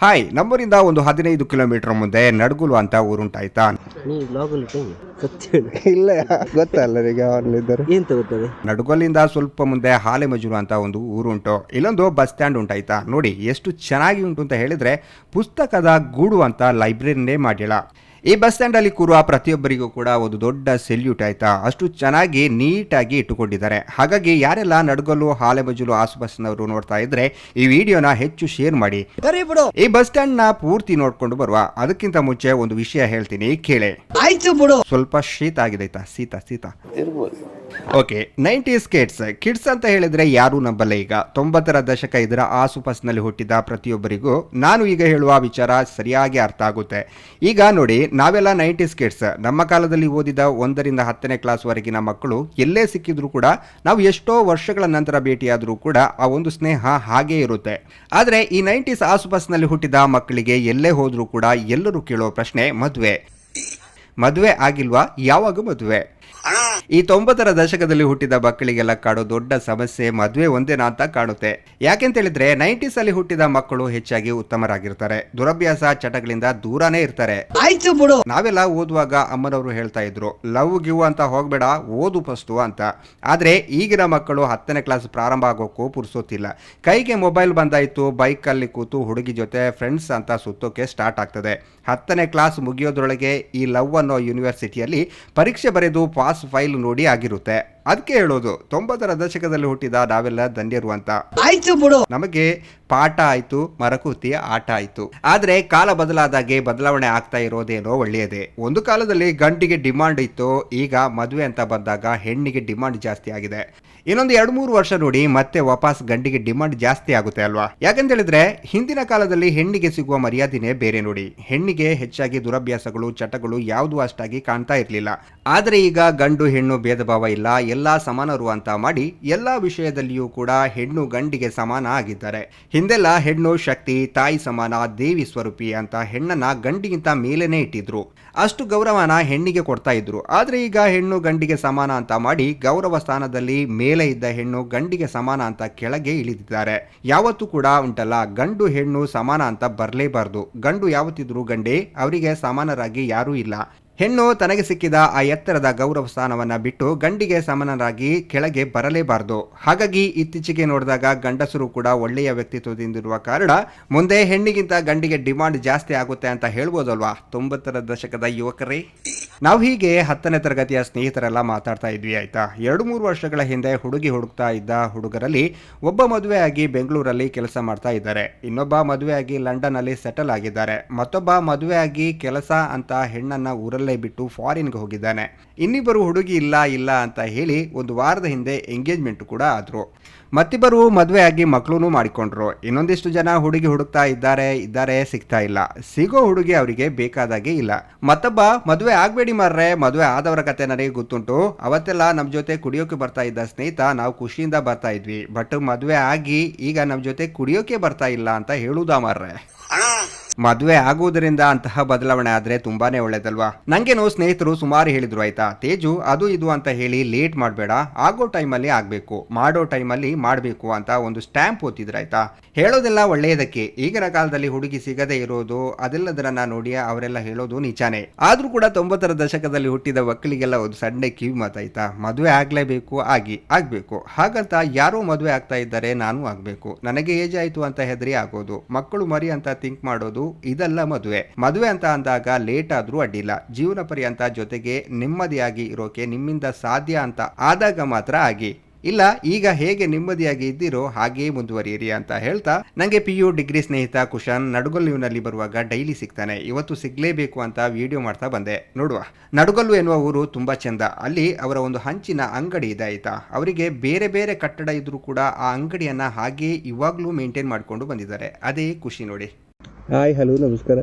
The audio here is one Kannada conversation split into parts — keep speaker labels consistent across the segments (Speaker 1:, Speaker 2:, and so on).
Speaker 1: ಹಾಯ್, ನಮ್ಮೂರಿಂದ ಒಂದು 15 ಕಿಲೋಮೀಟರ್ ಮುಂದೆ ನಡ್ಗುಲು ಅಂತ ಊರುಂಟಾಯ್ತಾ.
Speaker 2: ಇಲ್ಲ ಗೊತ್ತಲ್ಲ ಈಗ
Speaker 3: ಎಂತ ಗೊತ್ತದೆ.
Speaker 1: ನಡುಗಲ್ಲಿಂದ ಸ್ವಲ್ಪ ಮುಂದೆ ಹಾಲೆಮಜೂರು ಅಂತ ಒಂದು ಊರುಂಟು. ಇಲ್ಲೊಂದು ಬಸ್ ಸ್ಟ್ಯಾಂಡ್ ಉಂಟಾಯ್ತಾ. ನೋಡಿ ಎಷ್ಟು ಚೆನ್ನಾಗಿ ಉಂಟು ಅಂತ ಹೇಳಿದ್ರೆ, ಪುಸ್ತಕದ ಗೂಡು ಅಂತ ಲೈಬ್ರರಿನೇ ಮಾಡಿಲ್ಲ. ಈ ಬಸ್ ಸ್ಟ್ಯಾಂಡ್ ಅಲ್ಲಿ ಕೂರುವ ಪ್ರತಿಯೊಬ್ಬರಿಗೂ ಕೂಡ ಒಂದು ದೊಡ್ಡ ಸೆಲ್ಯೂಟ್ ಆಯ್ತಾ. ಅಷ್ಟು ಚೆನ್ನಾಗಿ ನೀಟಾಗಿ ಇಟ್ಟುಕೊಂಡಿದ್ದಾರೆ. ಹಾಗಾಗಿ ಯಾರೆಲ್ಲ ನಡ್ಗಲ್ಲು ಹಾಲೆಮಜೂರು ಆಸುಪಾಸಿನವರು ನೋಡ್ತಾ ಇದ್ರೆ ಈ ವಿಡಿಯೋನ ಹೆಚ್ಚು ಶೇರ್ ಮಾಡಿ. ಈ ಬಸ್ ಸ್ಟ್ಯಾಂಡ್ ನ ಪೂರ್ತಿ ನೋಡ್ಕೊಂಡು ಬರುವ. ಅದಕ್ಕಿಂತ ಮುಂಚೆ ಒಂದು ವಿಷಯ ಹೇಳ್ತೀನಿ, ಕೇಳೆ. ಸ್ವಲ್ಪ ಶೀತ ಆಗಿದೆ ಆಯ್ತಾ, ಶೀತ ಓಕೆ. 90s ಕಿಡ್ಸ್ ಅಂತ ಹೇಳಿದ್ರೆ ಯಾರು ನಂಬಲ್ಲ. ಈಗ 90ರ ದಶಕ ಇದರ ಆಸುಪಾಸಿನಲ್ಲಿ ಹುಟ್ಟಿದ ಪ್ರತಿಯೊಬ್ಬರಿಗೂ ನಾನು ಈಗ ಹೇಳುವ ವಿಚಾರ ಸರಿಯಾಗಿ ಅರ್ಥ ಆಗುತ್ತೆ. ಈಗ ನೋಡಿ, ನಾವೆಲ್ಲ 90s ಕಿಡ್ಸ್. ನಮ್ಮ ಕಾಲದಲ್ಲಿ ಓದಿದ 1ರಿಂದ 10ನೇ ಕ್ಲಾಸ್ ವರೆಗಿನ ಮಕ್ಕಳು ಎಲ್ಲೇ ಸಿಕ್ಕಿದ್ರು ಕೂಡ, ನಾವು ಎಷ್ಟೋ ವರ್ಷಗಳ ನಂತರ ಭೇಟಿಯಾದರೂ ಕೂಡ ಆ ಒಂದು ಸ್ನೇಹ ಹಾಗೇ ಇರುತ್ತೆ. ಆದರೆ ಈ 90s ಆಸುಪಾಸಿನಲ್ಲಿ ಹುಟ್ಟಿದ ಮಕ್ಕಳಿಗೆ ಎಲ್ಲೇ ಹೋದ್ರೂ ಕೂಡ ಎಲ್ಲರೂ ಕೇಳೋ ಪ್ರಶ್ನೆ, ಮದುವೆ ಆಗಿಲ್ವಾ, ಯಾವಾಗ ಮದುವೆ? ಈ 90ರ ದಶಕದಲ್ಲಿ ಹುಟ್ಟಿದ ಮಕ್ಕಳಿಗೆಲ್ಲ ಕಾಡೋ ದೊಡ್ಡ ಸಮಸ್ಯೆ ಮದುವೆ ಒಂದೇನಾ ಅಂತ ಕಾಣುತ್ತೆ. ಯಾಕೆಂತ ಹೇಳಿದ್ರೆ 90s ಅಲ್ಲಿ ಹುಟ್ಟಿದ ಮಕ್ಕಳು ಹೆಚ್ಚಾಗಿ ಉತ್ತಮರಾಗಿರ್ತಾರೆ, ದುರಭ್ಯಾಸ ಚಟಗಳಿಂದ ದೂರನೇ ಇರ್ತಾರೆ. ನಾವೆಲ್ಲ ಓದುವಾಗ ಅಮ್ಮನವರು ಹೇಳ್ತಾ ಇದ್ರು, ಲವ್ ಗಿವ್ ಅಂತ ಹೋಗ್ಬೇಡ, ಓದು ಫಸ್ಟು ಅಂತ. ಆದ್ರೆ ಈಗಿನ ಮಕ್ಕಳು 10ನೇ ಕ್ಲಾಸ್ ಪ್ರಾರಂಭ ಆಗೋಕ್ಕೂ ಪುರ್ಸೋತಿಲ್ಲ. ಕೈಗೆ ಮೊಬೈಲ್ ಬಂದಾಯ್ತು, ಬೈಕ್ ಅಲ್ಲಿ ಕೂತು ಹುಡುಗಿ ಜೊತೆ ಫ್ರೆಂಡ್ಸ್ ಅಂತ ಸುತ್ತೋಕೆ ಸ್ಟಾರ್ಟ್ ಆಗ್ತದೆ. 10ನೇ ಕ್ಲಾಸ್ ಮುಗಿಯೋದ್ರೊಳಗೆ ಈ ಲವ್ ಅನ್ನೋ ಯೂನಿವರ್ಸಿಟಿಯಲ್ಲಿ ಪರೀಕ್ಷೆ ಬರೆದು ಪಾಸ್ ಫೈಲ್ ನೋಡಿ ಆಗಿರುತ್ತೆ. ಅದಕ್ಕೆ ಹೇಳೋದು, 90ರ ದಶಕದಲ್ಲಿ ಹುಟ್ಟಿದ ನಾವೆಲ್ಲ ಧನ್ಯರು ಅಂತ. ನಮಗೆ ಪಾಠ ಆಯ್ತು, ಮರಕೂತಿ ಆಟ ಆಯ್ತು. ಆದ್ರೆ ಕಾಲ ಬದಲಾದಾಗೆ ಬದಲಾವಣೆ ಆಗ್ತಾ ಇರೋದೇನೋ ಒಳ್ಳೆಯದೇ. ಒಂದು ಕಾಲದಲ್ಲಿ ಗಂಡಿಗೆ ಡಿಮಾಂಡ್ ಇತ್ತು, ಈಗ ಮದುವೆ ಅಂತ ಬಂದಾಗ ಹೆಣ್ಣಿಗೆ ಡಿಮಾಂಡ್ ಜಾಸ್ತಿ ಆಗಿದೆ. ಇನ್ನೊಂದು 2-3 ವರ್ಷ ನೋಡಿ, ಮತ್ತೆ ವಾಪಸ್ ಗಂಡಿಗೆ ಡಿಮಾಂಡ್ ಜಾಸ್ತಿ ಆಗುತ್ತೆ ಅಲ್ವಾ? ಯಾಕಂತ ಹೇಳಿದ್ರೆ ಹಿಂದಿನ ಕಾಲದಲ್ಲಿ ಹೆಣ್ಣಿಗೆ ಸಿಗುವ ಮರ್ಯಾದೆನೇ ಬೇರೆ ನೋಡಿ. ಹೆಣ್ಣಿಗೆ ಹೆಚ್ಚಾಗಿ ದುರಭ್ಯಾಸಗಳು ಚಟಗಳು ಯಾವುದು ಅಷ್ಟಾಗಿ ಕಾಣ್ತಾ ಇರಲಿಲ್ಲ. ಆದ್ರೆ ಈಗ ಗಂಡು ಹೆಣ್ಣು ಭೇದ ಭಾವ ಇಲ್ಲ, ಎಲ್ಲಾ ಸಮಾನರು ಅಂತ ಮಾಡಿ ಎಲ್ಲಾ ವಿಷಯದಲ್ಲಿಯೂ ಕೂಡ ಹೆಣ್ಣು ಗಂಡಿಗೆ ಸಮಾನ ಆಗಿದ್ದಾರೆ. ಹಿಂದೆಲ್ಲ ಹೆಣ್ಣು ಶಕ್ತಿ, ತಾಯಿ ಸಮಾನ, ದೇವಿ ಸ್ವರೂಪಿ ಅಂತ ಹೆಣ್ಣನ್ನ ಗಂಡಿಗಿಂತ ಮೇಲೇನೆ ಇಟ್ಟಿದ್ರು. ಅಷ್ಟು ಗೌರವನ ಹೆಣ್ಣಿಗೆ ಕೊಡ್ತಾ ಇದ್ರು. ಆದ್ರೆ ಈಗ ಹೆಣ್ಣು ಗಂಡಿಗೆ ಸಮಾನ ಅಂತ ಮಾಡಿ ಗೌರವ ಸ್ಥಾನದಲ್ಲಿ ಮೇಲೆ ಇದ್ದ ಹೆಣ್ಣು ಗಂಡಿಗೆ ಸಮಾನ ಅಂತ ಕೆಳಗೆ ಇಳಿದಿದ್ದಾರೆ. ಯಾವತ್ತೂ ಕೂಡ ಉಂಟಲ್ಲ, ಗಂಡು ಹೆಣ್ಣು ಸಮಾನ ಅಂತ ಬರಲೇಬಾರ್ದು. ಗಂಡು ಯಾವತ್ತಿದ್ರು ಗಂಡೇ, ಅವರಿಗೆ ಸಮಾನರಾಗಿ ಯಾರೂ ಇಲ್ಲ. ಹೆಣ್ಣು ತನಗೆ ಸಿಕ್ಕಿದ ಆ ಎತ್ತರದ ಗೌರವ ಸ್ಥಾನವನ್ನ ಬಿಟ್ಟು ಗಂಡಿಗೆ ಸಮಾನರಾಗಿ ಕೆಳಗೆ ಬರಲೇಬಾರದು. ಹಾಗಾಗಿ ಇತ್ತೀಚೆಗೆ ನೋಡಿದಾಗ ಗಂಡಸರು ಕೂಡ ಒಳ್ಳೆಯ ವ್ಯಕ್ತಿತ್ವದಿಂದಿರುವ ಕಾರಣ ಮುಂದೆ ಹೆಣ್ಣಿಗಿಂತ ಗಂಡಿಗೆ ಡಿಮಾಂಡ್ ಜಾಸ್ತಿ ಆಗುತ್ತೆ ಅಂತ ಹೇಳ್ಬೋದಲ್ವಾ 90ರ ದಶಕದ ಯುವಕರೇ. ನಾವು ಹೀಗೆ 10ನೇ ತರಗತಿಯ ಸ್ನೇಹಿತರೆಲ್ಲ ಮಾತಾಡ್ತಾ ಇದ್ವಿ ಆಯ್ತಾ. 2-3 ವರ್ಷಗಳ ಹಿಂದೆ ಹುಡುಗಿ ಹುಡುಕ್ತಾ ಇದ್ದ ಹುಡುಗರಲ್ಲಿ ಒಬ್ಬ ಮದುವೆ ಆಗಿ ಬೆಂಗಳೂರಲ್ಲಿ ಕೆಲಸ ಮಾಡ್ತಾ ಇದ್ದಾರೆ, ಇನ್ನೊಬ್ಬ ಮದುವೆ ಆಗಿ ಲಂಡನ್ ಅಲ್ಲಿ ಸೆಟಲ್ ಆಗಿದ್ದಾರೆ, ಮತ್ತೊಬ್ಬ ಮದುವೆ ಆಗಿ ಕೆಲಸ ಅಂತ ಹೆಣ್ಣನ್ನ ಊರಲ್ಲೇ ಬಿಟ್ಟು ಫಾರಿನ್ಗೆ ಹೋಗಿದ್ದಾನೆ. ಇನ್ನಿಬ್ಬರು ಹುಡುಗಿ ಇಲ್ಲ ಅಂತ ಹೇಳಿ ಒಂದು ವಾರದ ಹಿಂದೆ ಎಂಗೇಜ್ಮೆಂಟ್ ಕೂಡ ಆದ್ರು. ಮತ್ತಿಬ್ಬರು ಮದುವೆ ಆಗಿ ಮಕ್ಕಳೂ ಮಾಡಿಕೊಂಡ್ರು. ಇನ್ನೊಂದಿಷ್ಟು ಜನ ಹುಡುಗಿ ಹುಡುಕ್ತಾ ಇದ್ದಾರೆ, ಸಿಗ್ತಾ ಇಲ್ಲ. ಸಿಗೋ ಹುಡುಗಿ ಅವರಿಗೆ ಬೇಕಾದಾಗೆ ಇಲ್ಲ. ಮತ್ತೊಬ್ಬ ಮದುವೆ ಆಗ್ಬೇಡಿ ಮಾರ್ರೆ, ಮದುವೆ ಆದವರ ಕತೆ ನನಗೆ ಗೊತ್ತುಂಟು, ಅವತ್ತೆಲ್ಲ ನಮ್ಮ ಜೊತೆ ಕುಡಿಯೋಕೆ ಬರ್ತಾ ಇದ್ದ ಸ್ನೇಹಿತ, ನಾವು ಖುಷಿಯಿಂದ ಬರ್ತಾ ಇದ್ವಿ, ಬಟ್ ಮದುವೆ ಆಗಿ ಈಗ ನಮ್ಮ ಜೊತೆ ಕುಡಿಯೋಕೆ ಬರ್ತಾ ಇಲ್ಲ ಅಂತ ಹೇಳುವುದಾ ಮಾರ್ರೆ? ಮದುವೆ ಆಗುವುದರಿಂದ ಅಂತಹ ಬದಲಾವಣೆ ಆದ್ರೆ ತುಂಬಾನೇ ಒಳ್ಳೇದಲ್ವಾ? ನಂಗೇನು ಸ್ನೇಹಿತರು ಸುಮಾರು ಹೇಳಿದ್ರು ಆಯ್ತಾ, ತೇಜು ಅದು ಇದು ಅಂತ ಹೇಳಿ ಲೇಟ್ ಮಾಡಬೇಡ, ಆಗೋ ಟೈಮಲ್ಲಿ ಆಗಬೇಕು, ಮಾಡೋ ಟೈಮಲ್ಲಿ ಮಾಡಬೇಕು ಅಂತ ಒಂದು ಸ್ಟ್ಯಾಂಪ್ ಓದ್ತಿದ್ರು ಆಯ್ತಾ. ಹೇಳೋದೆಲ್ಲ ಒಳ್ಳೆಯದಕ್ಕೆ. ಈಗಿನ ಕಾಲದಲ್ಲಿ ಹುಡುಗಿ ಸಿಗದೆ ಇರೋದು ಅದೆಲ್ಲದರನ್ನ ನೋಡಿ ಅವರೆಲ್ಲ ಹೇಳೋದು ನಿಜಾನೇ. ಆದ್ರೂ ಕೂಡ 90ರ ದಶಕದಲ್ಲಿ ಹುಟ್ಟಿದ ಮಕ್ಕಳಿಗೆಲ್ಲ ಒಂದು ಸಣ್ಣ ಕಿವಿ ಮಾತಾಯ್ತಾ, ಮದುವೆ ಆಗ್ಲೇಬೇಕು, ಆಗ್ಬೇಕು. ಹಾಗಂತ ಯಾರೋ ಮದುವೆ ಆಗ್ತಾ ಇದ್ದಾರೆ, ನಾನು ಆಗ್ಬೇಕು, ನನಗೆ ಏಜ್ ಆಯ್ತು ಅಂತ ಹೆದರಿ ಆಗೋದು, ಮಕ್ಕಳು ಮರಿ ಅಂತ ಥಿಂಕ್ ಮಾಡೋದು, ಇದೆಲ್ಲ ಮದುವೆ ಅಂತ ಅಂದಾಗ ಲೇಟ್ ಆದ್ರೂ ಅಡ್ಡಿಲ್ಲ. ಜೀವನ ಪರ್ಯಂತ ಜೊತೆಗೆ ನೆಮ್ಮದಿಯಾಗಿ ಇರೋಕೆ ನಿಮ್ಮಿಂದ ಸಾಧ್ಯ ಅಂತ ಆದಾಗ ಮಾತ್ರ ಆಗಿ. ಇಲ್ಲ ಈಗ ಹೇಗೆ ನೆಮ್ಮದಿಯಾಗಿ ಇದ್ದೀರೋ ಹಾಗೇ ಮುಂದುವರಿಯಿರಿ ಅಂತ ಹೇಳ್ತಾ, ನಂಗೆ PU ಡಿಗ್ರಿ ಸ್ನೇಹಿತ ಕುಶನ್ ನಡುಗಲ್ಲುವಿನಲ್ಲಿ ಬರುವಾಗ ಡೈಲಿ ಸಿಗ್ತಾನೆ. ಇವತ್ತು ಸಿಗ್ಲೇಬೇಕು ಅಂತ ವಿಡಿಯೋ ಮಾಡ್ತಾ ಬಂದೆ. ನೋಡುವ, ನಡುಗಲ್ಲು ಎನ್ನುವ ಊರು ತುಂಬಾ ಚಂದ. ಅಲ್ಲಿ ಅವರ ಒಂದು ಹಂಚಿನ ಅಂಗಡಿ ಇದೆ ಆಯ್ತಾ. ಅವರಿಗೆ ಬೇರೆ ಬೇರೆ ಕಟ್ಟಡ ಇದ್ರೂ ಕೂಡ ಆ ಅಂಗಡಿಯನ್ನ ಹಾಗೆ ಇವಾಗ್ಲೂ ಮೇಂಟೈನ್ ಮಾಡ್ಕೊಂಡು ಬಂದಿದ್ದಾರೆ. ಅದೇ ಖುಷಿ ನೋಡಿ.
Speaker 2: ಹಾಯ್, ಹಲೋ, ನಮಸ್ಕಾರ.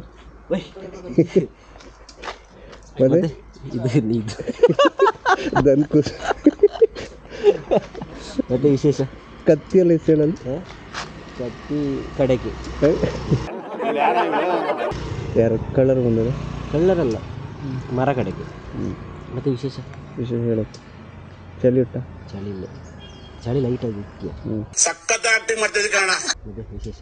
Speaker 3: ಮತ್ತೆ ವಿಶೇಷ
Speaker 2: ಕತ್ತಿಯಲ್ಲಿ ಹೆಸರೇನಂತ?
Speaker 3: ಕತ್ತಿ ಕಡೆಗೆ
Speaker 2: ಯಾರು ಕಲರ್ ಬಂದದ?
Speaker 3: ಕಲ್ಲರಲ್ಲ, ಮರ ಕಡೆಗೆ. ಮತ್ತೆ ವಿಶೇಷ
Speaker 2: ಹೇಳಕ್ಕೆ ಚಳಿ ಉಂಟ?
Speaker 3: ಚಳಿ ಇಲ್ಲ, ಚಳಿ ಲೈಟ್ ಆಗಿ.
Speaker 4: ಸಖತ್ ಆಕ್ಟಿಂಗ್ ಮಾಡ್ತಿದ್ದೆ ಕಾರಣ.
Speaker 3: ಮತ್ತೆ ವಿಶೇಷ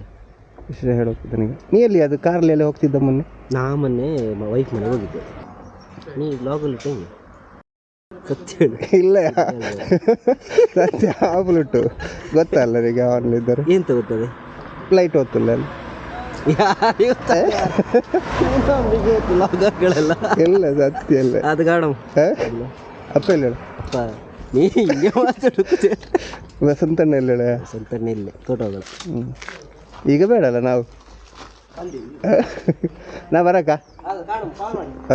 Speaker 2: ವಿಷಯ ಹೇಳೋಕೆ ನನಗೆ. ನೀ ಎಲ್ಲಿ ಅದು ಕಾರಲ್ಲಿ ಎಲ್ಲ ಹೋಗ್ತಿದ್ದ ಮೊನ್ನೆ?
Speaker 3: ನಾ ಮೊನ್ನೆ ವೈಫ್ ಮನೆಗೆ ಹೋಗಿದ್ದೆ. ನೀ ಬ್ಲಾಗಲ್ಲಿ ಟೈಮ್ ಸತ್ಯ ಹೇಳು.
Speaker 2: ಇಲ್ಲ ಸತ್ಯ ಆಗ್ಬಿಟ್ಟು ಗೊತ್ತಲ್ಲ ನನಗೆ ಅವನಲ್ಲಿದ್ದರು.
Speaker 3: ಏನು ತಗೋತದೆ?
Speaker 2: ಫ್ಲೈಟ್ ಹೋಗ್ತಿಲ್ಲ ಅಲ್ಲ
Speaker 3: ಲಾಗಗಳೆಲ್ಲ
Speaker 2: ಎಲ್ಲ ಸತ್ಯ ಎಲ್ಲ
Speaker 3: ಅದು ಗಾಡಮ್
Speaker 2: ಅಪ್ಪ ಇಲ್ಲ
Speaker 3: ಅಪ್ಪ ನೀ ಹಿಂಗೆ ಮಾತಾಡುತ್ತೆ.
Speaker 2: ವಸಂತಣ್ಣ ಇಲ್ಲ
Speaker 3: ಸಂತಣ್ಣೆ ಇಲ್ಲೇ ತೋಟಗಳು.
Speaker 2: ಈಗ ಬೇಡಲ್ಲ ನಾವು ನಾ ಬರಕ್ಕ.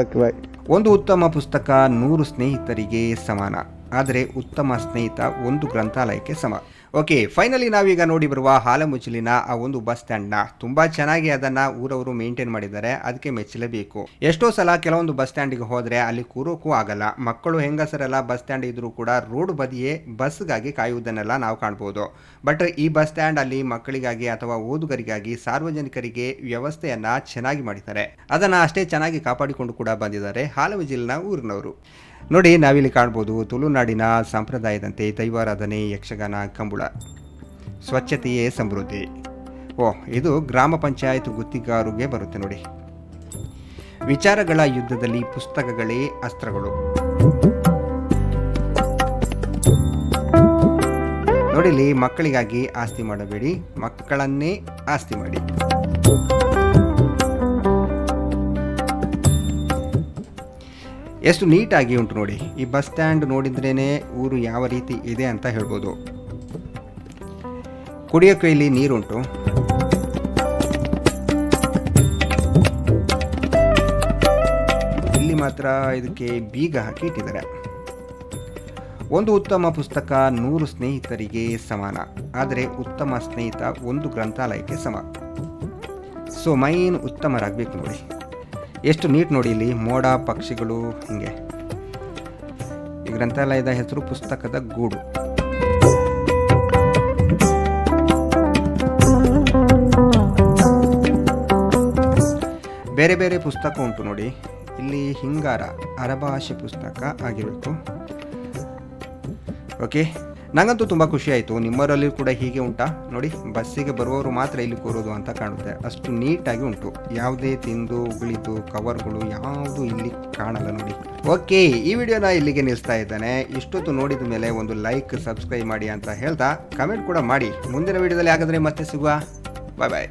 Speaker 2: Okay bye.
Speaker 1: ಒಂದು ಉತ್ತಮ ಪುಸ್ತಕ 100 ಸ್ನೇಹಿತರಿಗೆ ಸಮಾನ, ಆದರೆ ಉತ್ತಮ ಸ್ನೇಹಿತ ಒಂದು ಗ್ರಂಥಾಲಯಕ್ಕೆ ಸಮ. ಓಕೆ, ಫೈನಲಿ ನಾವೀಗ ನೋಡಿ ಬರುವ ಹಾಲಮುಚ್ಚಲಿನ ಆ ಒಂದು ಬಸ್ ಸ್ಟ್ಯಾಂಡ್ನ ತುಂಬ ಚೆನ್ನಾಗಿ ಅದನ್ನು ಊರವರು ಮೇಂಟೈನ್ ಮಾಡಿದ್ದಾರೆ, ಅದಕ್ಕೆ ಮೆಚ್ಚಲೇಬೇಕು. ಎಷ್ಟೋ ಸಲ ಕೆಲವೊಂದು ಬಸ್ ಸ್ಟ್ಯಾಂಡಿಗೆ ಹೋದರೆ ಅಲ್ಲಿ ಕೂರೋಕ್ಕೂ ಆಗಲ್ಲ. ಮಕ್ಕಳು ಹೆಂಗಸರೆಲ್ಲ ಬಸ್ ಸ್ಟ್ಯಾಂಡ್ ಇದ್ರೂ ಕೂಡ ರೋಡ್ ಬದಿಯೇ ಬಸ್ಗಾಗಿ ಕಾಯುವುದನ್ನೆಲ್ಲ ನಾವು ಕಾಣ್ಬೋದು. ಬಟ್ ಈ ಬಸ್ ಸ್ಟ್ಯಾಂಡ್ ಅಲ್ಲಿ ಮಕ್ಕಳಿಗಾಗಿ ಅಥವಾ ಓದುಗರಿಗಾಗಿ ಸಾರ್ವಜನಿಕರಿಗೆ ವ್ಯವಸ್ಥೆಯನ್ನು ಚೆನ್ನಾಗಿ ಮಾಡಿದ್ದಾರೆ. ಅದನ್ನು ಅಷ್ಟೇ ಚೆನ್ನಾಗಿ ಕಾಪಾಡಿಕೊಂಡು ಕೂಡ ಬಂದಿದ್ದಾರೆ ಹಾಲಮುಚ್ಚಲಿನ ಊರಿನವರು. ನೋಡಿ, ನಾವಿಲ್ಲಿ ಕಾಣ್ಬೋದು ತುಳುನಾಡಿನ ಸಂಪ್ರದಾಯದಂತೆ ದೈವಾರಾಧನೆ, ಯಕ್ಷಗಾನ, ಕಂಬಳ, ಸ್ವಚ್ಛತೆಯೇ ಸಮೃದ್ಧಿ. ಇದು ಗ್ರಾಮ ಪಂಚಾಯತ್ ಗುತ್ತಿಗಾರಿಗೆ ಬರುತ್ತೆ ನೋಡಿ. ವಿಚಾರಗಳ ಯುದ್ಧದಲ್ಲಿ ಪುಸ್ತಕಗಳೇ ಅಸ್ತ್ರಗಳು. ನೋಡಿಲಿ, ಮಕ್ಕಳಿಗಾಗಿ ಆಸ್ತಿ ಮಾಡಬೇಡಿ, ಮಕ್ಕಳನ್ನೇ ಆಸ್ತಿ ಮಾಡಿ. ಎಷ್ಟು ನೀಟಾಗಿ ಉಂಟು ನೋಡಿ. ಈ ಬಸ್ ಸ್ಟ್ಯಾಂಡ್ ನೋಡಿದ್ರೇ ಊರು ಯಾವ ರೀತಿ ಇದೆ ಅಂತ ಹೇಳ್ಬೋದು. ಕುಡಿಯೋಕೆ ಇಲ್ಲಿ ನೀರುಂಟು. ಇಲ್ಲಿ ಮಾತ್ರ ಇದಕ್ಕೆ ಬೀಗ ಹಾಕಿ ಇಟ್ಟಿದ್ದಾರೆ. ಒಂದು ಉತ್ತಮ ಪುಸ್ತಕ 100 ಸ್ನೇಹಿತರಿಗೆ ಸಮಾನ, ಆದರೆ ಉತ್ತಮ ಸ್ನೇಹಿತ ಒಂದು ಗ್ರಂಥಾಲಯಕ್ಕೆ ಸಮ. ಸೊ ಮೈನ್ ಉತ್ತಮರಾಗಬೇಕು ನೋಡಿ. ಎಷ್ಟು ನೀಟ್ ನೋಡಿ, ಇಲ್ಲಿ ಮೋಡ, ಪಕ್ಷಿಗಳು, ಹಿಂಗೆ. ಈ ಗ್ರಂಥಾಲಯದ ಹೆಸರು ಪುಸ್ತಕದ ಗೂಡು. ಬೇರೆ ಬೇರೆ ಪುಸ್ತಕ ಉಂಟು ನೋಡಿ. ಇಲ್ಲಿ ಹಿಂಗಾರ ಅರಭಾಷೆ ಪುಸ್ತಕ ಆಗಿರಬೇಕು. ಓಕೆ, ನನಗಂತೂ ತುಂಬ ಖುಷಿ ಆಯಿತು. ನಿಮ್ಮವರಲ್ಲಿ ಕೂಡ ಹೀಗೆ ಉಂಟಾ ನೋಡಿ. ಬಸ್ಸಿಗೆ ಬರುವವರು ಮಾತ್ರ ಇಲ್ಲಿ ಕೂರೋದು ಅಂತ ಕಾಣುತ್ತೆ, ಅಷ್ಟು ನೀಟಾಗಿ ಉಂಟು. ಯಾವುದೇ ತಿಂದು ಉಗುಳಿದು ಕವರ್ಗಳು ಯಾವುದು ಇಲ್ಲಿ ಕಾಣಲ್ಲ ನೋಡಿ. ಓಕೆ, ಈ ವಿಡಿಯೋನ ಇಲ್ಲಿಗೆ ನಿಲ್ಲಿಸ್ತಾ ಇದ್ದಾನೆ. ಇಷ್ಟೊತ್ತು ನೋಡಿದ ಮೇಲೆ ಒಂದು ಲೈಕ್, ಸಬ್ಸ್ಕ್ರೈಬ್ ಮಾಡಿ ಅಂತ ಹೇಳ್ತಾ ಕಮೆಂಟ್ ಕೂಡ ಮಾಡಿ. ಮುಂದಿನ ವಿಡಿಯೋದಲ್ಲಿ ಹಾಗಾದರೆ ಮತ್ತೆ ಸಿಗುವ. ಬಾಯ್ ಬಾಯ್.